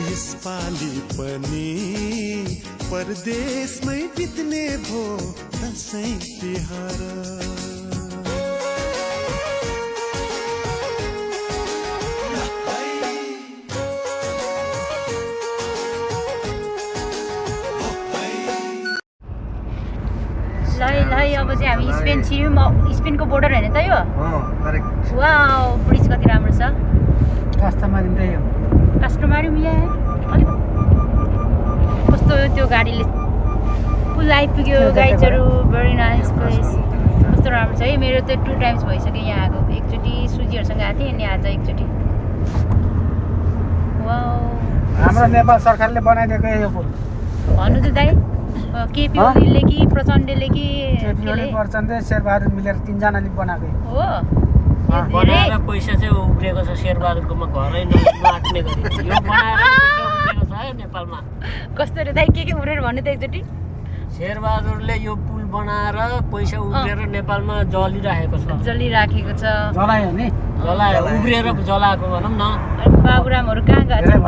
यसपालि पनि परदेशमै बित्ने भो दसैँ तिहार ल अब चाहिँ हामी स्पेन छिर्यौँ स्पेनको बोर्डर होइन त यो वाउ ब्रिज कति राम्रो छ कस्टमर यहाँ कस्तो त्यो गाडीले पुल आइपुग्यो गाइजहरू भेरी नाइस प्लेस कस्तो राम्रो छ है मेरो त 2 टाइम्स भइसक्यो यहाँ आएको एकचोटि सुजीहरूसँग आएको थिएँ अनि आज एकचोटि वाउ हाम्रो नेपाल सरकारले बनाइदिएको यो पुल भन्नु त दाइ केपी ओलीले कि प्रचण्डले कि प्रचण्ड शेरबहादुर मिलेर 3 जनाले बनाएको हो बनाएर पैसा चाहिँ उब्रेको छ शेरबहादुरकोमा घरै नआट्ने गरी यो बनाएर पैसा उब्रेको छ है नेपालमा कस्तो रे दाइ के उब्रेर भन्नु त एकचोटि शेरबहादुरले यो पुल बनाएर पैसा उब्रेर नेपालमा जलिराखेको छ जलिराखेको छ जलायो नि जलायो उब्रेर जलाएको भनौँ न बाबुरामहरू कहाँ गएको छ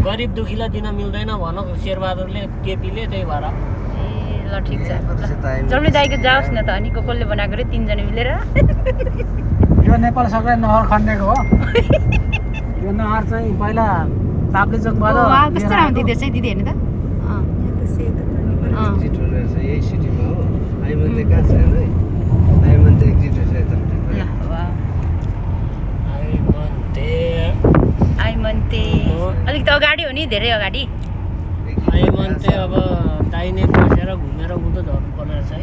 गरिब दुखीलाई दिन मिल्दैन भनौँ शेरबहादुरले केपीले त्यही भएर ए ल ठिक छ जम्ले दाइको जाओस् न त अनि कसले बनाएको रे 3 जना मिलेर यो नेपाल सरकारले नहर खन्डेको हो यो नहर चाहिँ पहिला ताप्लेजुङबाट कस्तो राम्रो देख्दैछ है दिदी हेर्नु त यही सिटीमा हो आइमन्ते कहाँ छ है आइमन्ते एक्जिट छ यता आइमन्ते अलिक त अगाडि हो नि धेरै अगाडि आइमन्ते अब दाहिने बसेर घुमेर उँधो झर्नुपर्ने रहेछ है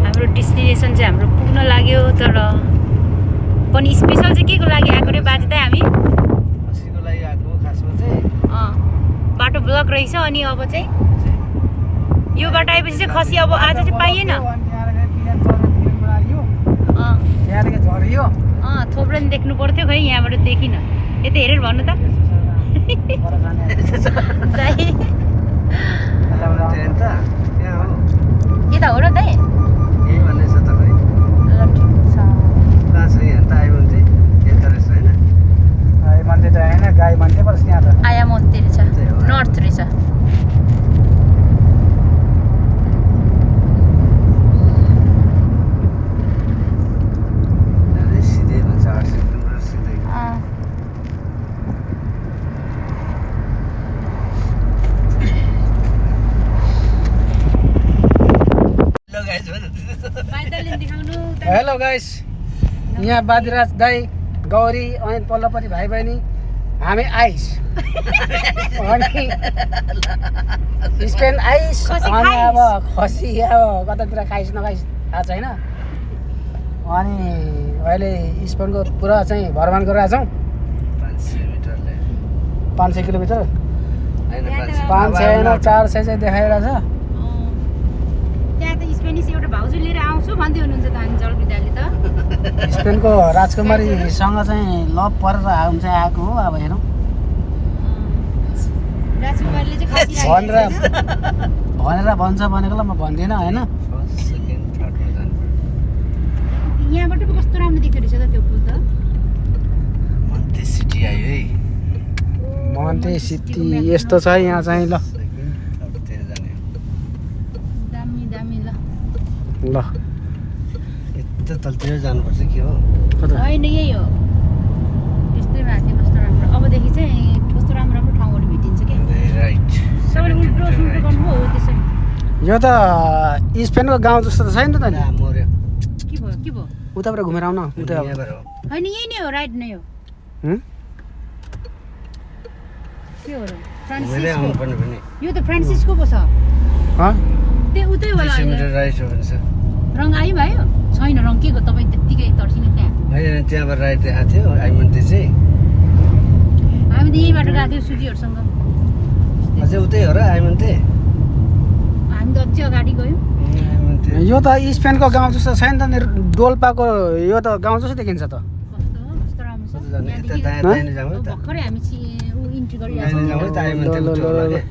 हाम्रो डेस्टिनेसन चाहिँ हाम्रो पुग्न लाग्यो तर पनि स्पेसल चाहिँ के को लागि आएको रे बाजे त हामी खसीको लागि आएको खासमा चाहिँ बाटो ब्लक रहेछ अनि अब चाहिँ यो बाटो आएपछि चाहिँ खसी अब आज चाहिँ पाइएन झरियो थोप्रो नि देख्नु पर्थ्यो खै यहाँबाट देखिन यता हेरेर भन्नु त यता हो र दाइ यही भन्ने छ त खै ल ठिक छ कहाँ छ यहाँ त आइमन्ते यता रहेछ होइन आइमन्ते त होइन गाई मन्ते पर्छ त्यहाँ त आयामन्ते रहेछ नर्थ रहेछ सिधै भन्छ 8 सेप्टेम्बर सिधै हेलो गाइस यहाँ बादिराज दाई गौरी अनि पल्लोपट्टि भाइ बहिनी हामी आइस अनि स्पेन आइस अनि अब खसी अब कतातिर खाइस नखाइस थाहा छैन अनि अहिले स्पेनको पुरा चाहिँ भ्रमण गरिरहेको छौँ 500 किलोमिटर 500 होइन 400 चाहिँ देखाइरहेछ त्यहाँ त स्पेनिस एउटा भाउजू लिएर आउँछु भन्दै हुनुहुन्छ त हामी जलबिदाले त स्पेनको राजकुमारीसँग चाहिँ लभ परेर आएको हो अब हेरौँ राजकुमारीले चाहिँ खसी भनेर भन्छ भनेको ल म भन्दिनँ होइन यहाँबाट पो कस्तो राम्रो देख्दो रहेछ त त्यो पुल त मन्ते सिटी आयो है मन्ते सिटी यस्तो छ यहाँ चाहिँ ल दामी दामी ल ल यता तलतिर जानुपर्छ के हो होइन यही हो यस्तै माथि कस्तो राम्रो अबदेखि चाहिँ कस्तो राम्रो राम्रो ठाउँहरू भेटिन्छ क्या राइट सबैले उल्टो सुल्टो गर्नुभयो हो त्यसरी यो त स्पेनको गाउँ जस्तो त छैन त नि मर्यो के भयो उताबाट घुमेर आउन उता यहाँबाट हो होइन यही नै हो राइट नै हो के हो र घुमेरै आउनुपर्ने भने यो त फ्रान्सिस्को पो छ त्यो उतै होला 200 मिटर राइट हो भन्छ रङ आयो भयो छैन रङ के को तपाईँ त्यत्तिकै तर्सिनु त्यहाँ होइन त्यहाँबाट राइट देखाएको थियो आइमन्ते चाहिँ हामी त यहीँबाट गएको थियौँ सुजीहरूसँग अझै उतै हो र आइमन्ते हामी त अझै अगाडि गयौँ आइमन्ते यो त स्पेनको गाउँ जस्तो छैन त नि डोल्पाको यो त गाउँ जस्तो देखिन्छ त कस्तो राम्रो छ यता दाहिने जाउँ है त भर्खरै हामी इन्ट्री दाहिने गरिरहेको जाउँ है त आइमन्ते उतै होला के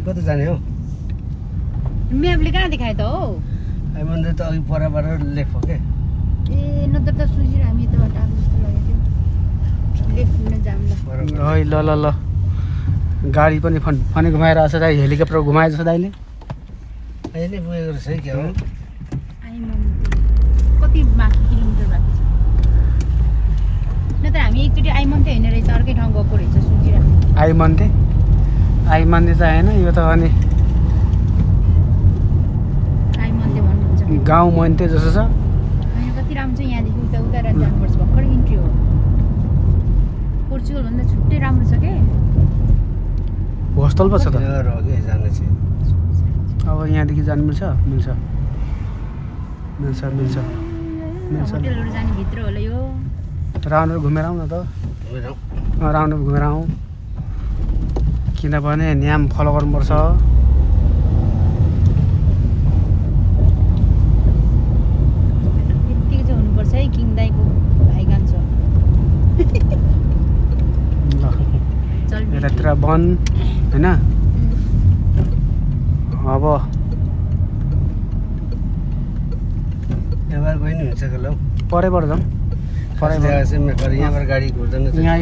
कता जाने हो म्यापले कहाँ देखायो त हो आइमन्ते त अघि परबाट लेख हो के ए नत्र त सुजी हामी ल ल ल गाडी पनि फनी घुमाइरहेको छ दाइ हेलिकप्टर घुमाए जस्तो दाइले अहिले पुगेको रहेछ है क्या हो कति बाँकी किलोमिटर बाँकी छ नत्र हामी एकचोटि आइमन्ते होइन रहेछ अर्कै ठाउँ गएको रहेछ सोचिरहेको आइमन्ते त होइन यो त अनि आइमन्ते भन्नुहुन्छ गाउँ मन्ते जस्तो छ होइन कति राम्रो छ यहाँदेखि उता उता जानुपर्छ भर्खर इन्ट्री हो पोर्चुगल भन्दा छुट्टै राम्रो छ के होस्टल पो छ त हो कि जाने चाहिँ अब यहाँदेखि जानु मिल्छ होटेलहरू जाने भित्र होला यो राउन्डर घुमेर आउँ न त राउन्डर घुमेर आउँ किनभने न्याम फलो गर्नुपर्छ यत्तिकै चाहिँ हुनुपर्छ है किङ दाईको भाइगान छ ल यतातिर वन होइन अब यहाँबाट गइ नि हुन्छ कि ल परैबाट जाउँ यहाँबाट गाडी घुर्दैन यहाँ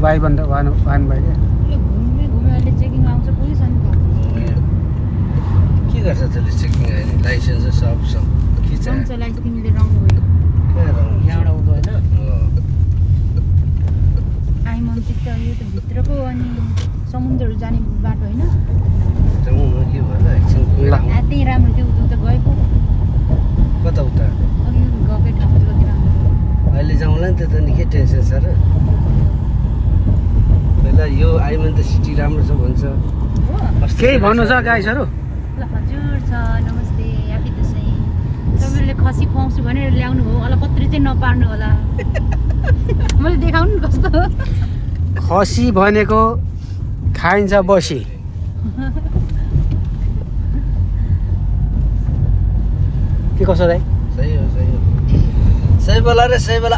भाइ भन्दा भान भाइ क्या घुम्यो अहिले चेकिङ आउँछ पुलिस अनि के गर्छ त्यसले चेकिङ अहिले लाइसेन्स सब छ के छ आउँछ लाइक तिमीले रङ गयो यहाँबाट आउँदो होइन आइमन्ते त यो त भित्रको अनि समुद्रहरू जाने बाटो होइन के भयो एकछिन गएर आउँ। त्यही राम्रो थियो उता गएको कता उता अघि गएकै ठाउँ चाहिँ कति राम्रो अहिले जाउँला नि त निकै टेन्सन छ र पहिला यो आइमन्ते सिटी राम्रो छ भन्छ हो केही भन्नु छ गाइसहरू ल हजुर छ नमस्ते ह्याप्पी दसैँ तपाईँले खसी खुवाउँछु भनेर ल्याउनु हो अलपत्री चाहिँ नपार्नु होला मैले देखाउनु नि कस्तो खसी भनेको खाइन्छ बसी के कसो दाइ सही हो सही बेला रे सही बेला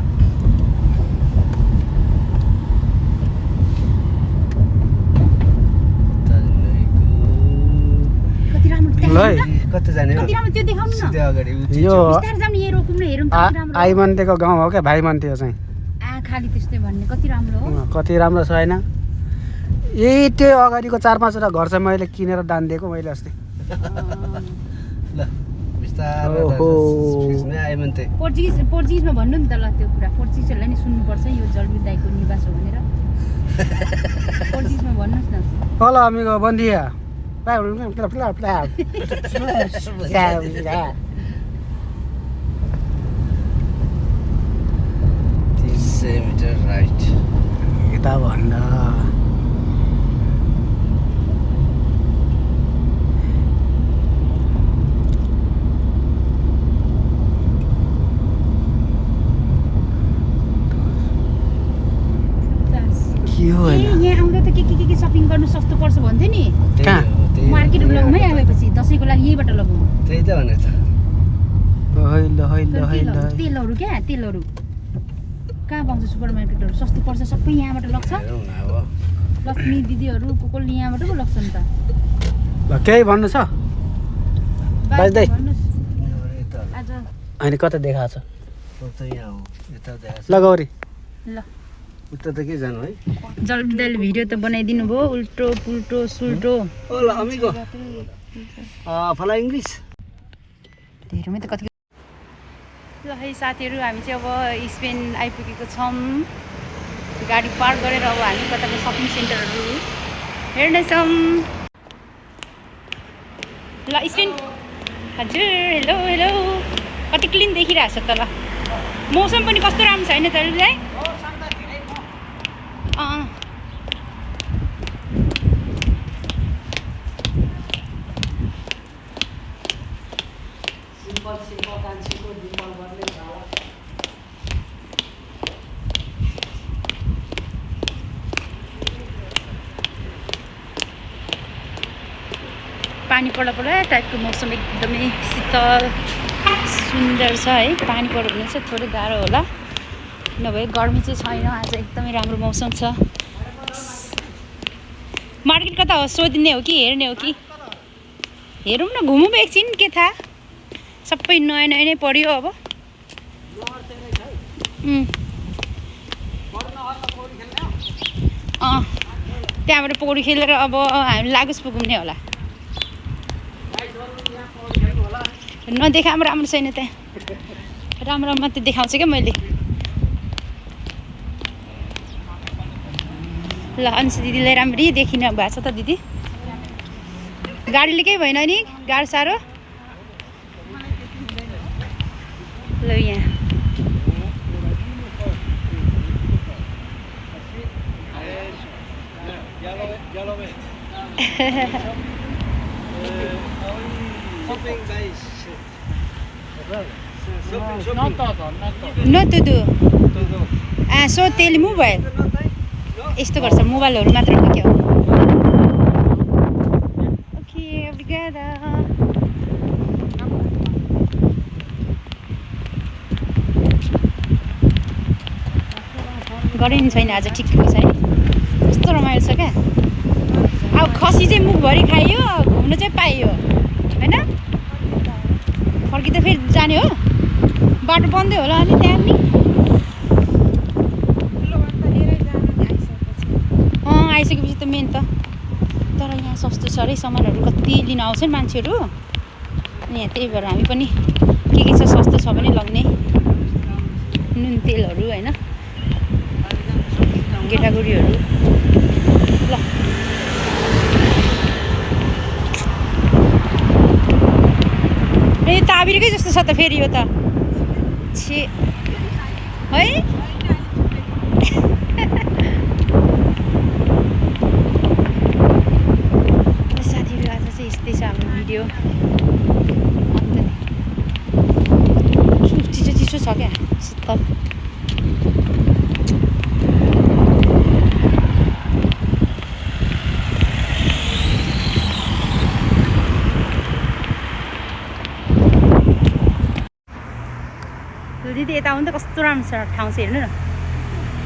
कति राम्रो ल है कता जाने हो कति राम्रो त्यो देखाउनु न सिधै अगाडि यो बिस्तारै जाउँ यहाँ रोकौँ न हेरौँ कति राम्रो आइमन्तेको गाउँ हो क्या भाइ मन्ते हो चाहिँ खाली त्यस्तै भन्ने कति राम्रो हो कति राम्रो छ होइन यही त्यो अगाडिको 4-5 घर चाहिँ मैले किनेर दान दिएको मैले अस्ति ल बिस्तारै ओहो। फिस्ने आइमन्ते पोर्चुगिजमा भन्नु नि त ल त्यो कुरा पोर्चुगिजहरूलाई नि सुन्नुपर्छ यो जलवीर दाईको निवास हो भनेर पोर्चुगिजमा भन्नुहोस् न Hola amigo, buen día. मिटर राइट यता भन्दा के हो होइन यहाँ आउँदा त के सपिङ गर्नु सस्तो पर्छ भन्थ्यो नि मार्केट लगाउँ है आएपछि दसैँको लागि यहीबाट लगाउँ त्यही त भने त तेलहरू क्या तेलहरू कहाँ पाउँछ सुपर मार्केटहरू सस्तो पर्छ सबै यहाँबाट लग्छ हेरौँ न अब लक्ष्मी दिदीहरू कसले यहाँबाट पो लग्छ नि त ल केही भन्नु छ बाज्दै। भन्नुहोस् यता आज होइन कता देखाएको छ त यहाँ हो यता देखाएको छ ल गौरी ल उता त के जानु है जलवीर दाइले भिडियो त बनाइदिनु भयो उल्टो पुल्टो सुल्टो ओला अमिगो फला इङ्ग्लिस धेरैमै त कति ल है साथीहरू हामी चाहिँ अब स्पेन आइपुगेको छौँ गाडी पार्क गरेर अब हामी कताको सपिङ सेन्टरहरू हेर्नेछौँ ल स्पेन हजुर हेलो हेलो कति क्लिन देखिरहेको छ त ल मौसम पनि कस्तो राम्रो छ होइन त दाइ पानी पर्दा टाइपको मौसम एकदमै शीतल सुन्दर छ है पानी पऱ्यो भने चाहिँ थोरै गाह्रो होला नभए गर्मी चाहिँ छैन आज एकदमै राम्रो मौसम छ मार्केट कता हो सोधिने हो कि हेर्ने हो कि हेरौँ न घुमौँ एकछिन के थाहा सबै नयाँ नयाँ नै पऱ्यो अब त्यहाँबाट पौडी खेलेर अब हामी लागुस पुग्ने होला। नदेखा राम्रो छैन त्यहाँ, राम्रो मात्रै देखाउँछु क्या मैले। ल अंशु दिदीलाई राम्ररी देखिन भएको छ त दिदी। गाडीले केही भएन नि, गाह्रो साह्रो। ल यहाँ no tudo só tele mobile यस्तो गर्छ मोबाइलहरू मात्र हो क्या। ओके obrigada गरे नि छैन आज ठिकको छ है, कस्तो रमाइलो छ क्या। अब खसी चाहिँ मुखभरि खाइयो, घुम्नु चाहिँ पाइयो होइन। फर्किँदा फेरि जाने हो, बाटो बन्दै होला अनि त्यहाँ नि। आइसकेपछि त मेन त, तर यहाँ सस्तो छ अरे सामानहरू, कति लिन आउँछन् मान्छेहरू यहाँ। त्यही भएर हामी पनि के छ सस्तो छ भने लग्ने, नुन तेलहरू होइन, गेटागुडीहरू। ल ए ताबिरकै जस्तो छ त फेरि यो त छे है। साथीहरू आज चाहिँ यस्तै छ हाम्रो भिडियो। चिसो चिसो छ क्या, शीतल। दिदी यता आउनु त कस्तो राम्रो छ ठाउँ चाहिँ, हेर्नु न।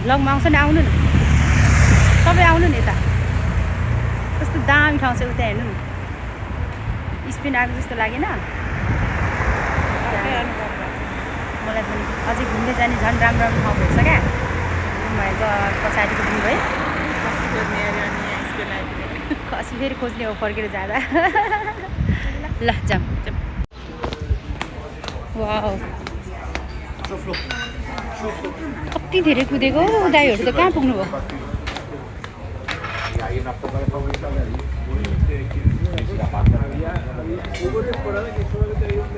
ब्लगमा आउँछ नि, आउनु न तपाईँ, आउनु नि यता। कस्तो दामी ठाउँ छ उता, हेर्नु न। स्पेन आएको जस्तो लागेन मलाई पनि। अझै घुम्दै जाने झन् राम्रो राम्रो ठाउँ भेट्छ क्या। घुमभएको पछाडिको दिन भयो खसी फेरि खोज्ने हो फर्केर जाँदा। ल जाऊँ। वाउ कति धेरै कुदेको दाइहरू त कहाँ पुग्नु भयो।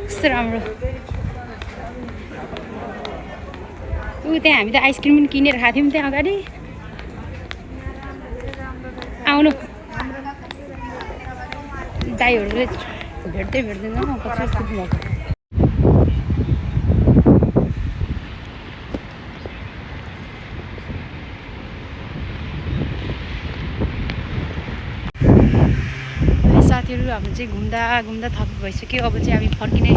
कस्तो राम्रो। त्यहाँ हामी त आइसक्रिम पनि किनेर खाएको थियौँ त्यहाँ अगाडि। आउनु दाइहरूले भेट्दै भेट्दैन पछि पुग्नु भएको। साथीहरू हाम्रो चाहिँ घुम्दा घुम्दा थप भइसक्यो। अब चाहिँ हामी फर्किने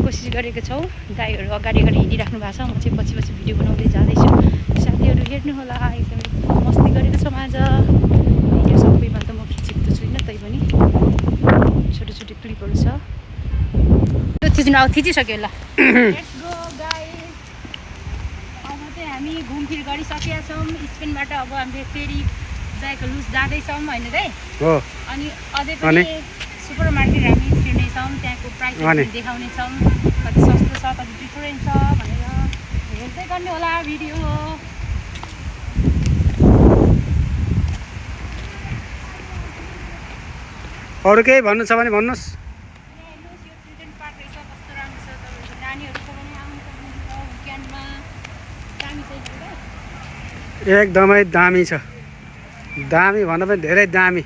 कोसिस गरेको छौँ। दाइहरू अगाडि अगाडि हिँडिराख्नु भएको छ, म चाहिँ पछि पछि भिडियो बनाउँदै जाँदैछु। साथीहरू हेर्नु होला, एकदम मस्ती गरेको छौँ आज। भिडियो सबैमा त म खिचेको त छुइनँ, तै पनि छोटो छोटो क्लिपहरू छ। थिच्नु अब थिचिसक्यो। ल लेट्स गो गाइस। अब चाहिँ हामी घुमफिर गरिसकेका छौँ स्पेनबाट। अब हामीले फेरि जाएको लुज जाँदैछौँ होइन दाइ हो। अनि अझै पनि सुपर मार्केट हामी छिर्नेछौँ, त्यहाँको प्राइसहरू देखाउनेछौँ, कति सस्तो छ कति डिफरेन्ट छ भनेर हेर्दै गर्ने होला भिडियो। अरू केही भन्नु छ भने भन्नुहोस्। चिल्ड्रेन पार्क रहेछ, कस्तो राम्रो छ। तपाईँको नानीहरूको पनि आउनु सक्नुहुन्छ विकेन्डमा। दामी छ एकदमै दामी छ, दामी भन्दा पनि धेरै दामी।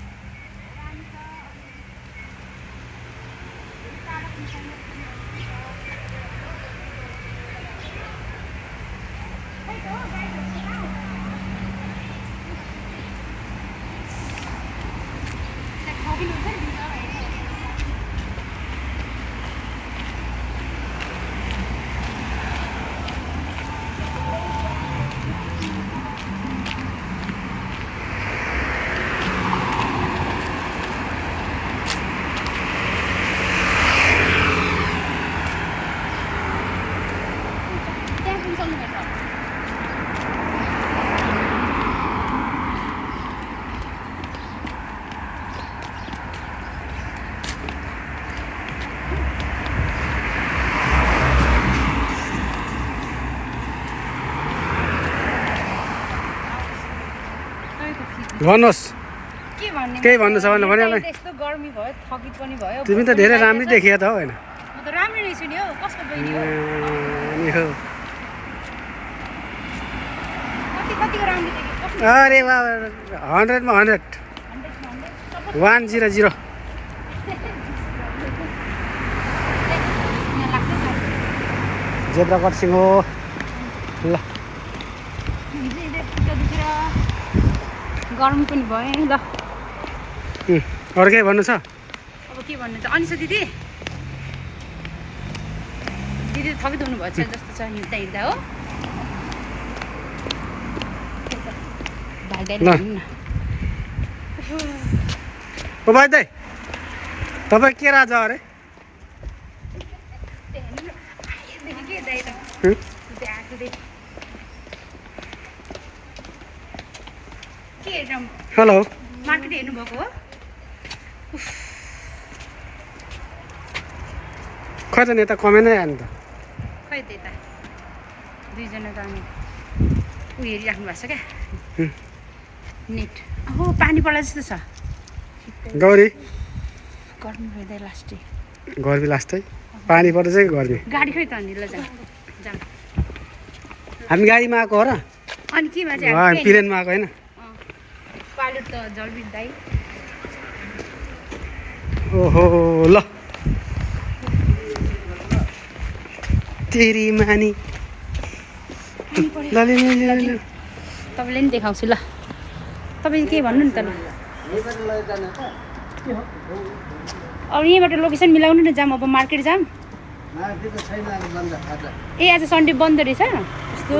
भन्नुहोस् के भन्ने केही भन्नु छ भने भनिहाल है। त्यस्तो गर्मी भयो थकित पनि भयो तिमी त धेरै राम्रै देखियो त हो होइन म त राम्रै रहेछु नि हौ कसको बहिनी हो अनि हो कतिको राम्रो देखेँ अरे वा 100 मा 100 100 यहाँ लाग्छ त जेब्रा क्रसिङ हो ल गर्मी पनि भयो ल अरू केही भन्नु छ अब के भन्नु त अनिसा दिदी दिदी थपित हुनुभएको छ जस्तो छ हिँड्दा हिँड्दा हो भाइ दाइले ल। भन्नु न ओ भाइ दाइ तपाईँ के राजा अरे के दाइ त हुँ? के हेर्नु हेलो मार्केट हेर्नुभएको हो खै त नेता कमै नै आयो नि त खै त्यता दुईजना त अनि ऊ हेरिराख्नु भएको छ क्या हुँ। नेट हो पानी पर्ला जस्तो छ गौरी गर्मी भइदियो लास्टै गर्मी लास्टै पानी पर्दा चाहिँ गर्मी गाडी खै त अनि ल जाउँ जाउँ हामी गाडीमा आएको हो र अनि केमा चाहिँ हामी पिरेनमा आएको होइन पाइलट त जल्दी दाइ ओहो ल तेरी मानी ल ल तपाईँले नि देखाउँछु ल तपाईँ के भन्नु नि त ल अब यहीँबाट लोकेसन मिलाउनु न जाऊँ अब मार्केट जाऊँ ए आज सन्डे बन्द रहेछ कस्तो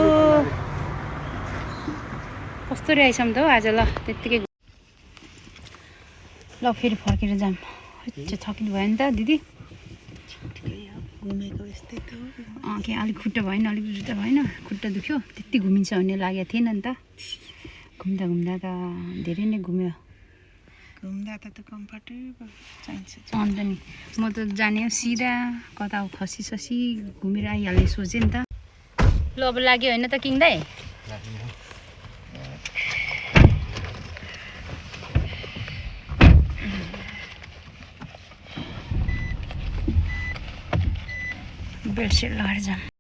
कस्तो रहेछ त हौ आज ल त्यत्तिकै ल फेरि फर्केर जाऊँ थकिनु भयो नि त दिदी के अलिक खुट्टा भएन अलिक जुत्ता भएन खुट्टा दुख्यो त्यति घुमिन्छ भन्ने लागेको थिएन नि त घुम्दा घुम्दा त धेरै नै घुम्यो घुम्दा त कम्फर्टेबल चाहिन्छ अन्त नि म त जाने हो सिधा कता खसी ससी घुमेर आइहाल्ने सोचेँ नि त ल अब लाग्यो होइन त किङ्दै बेडसिट लगाएर जाऊँ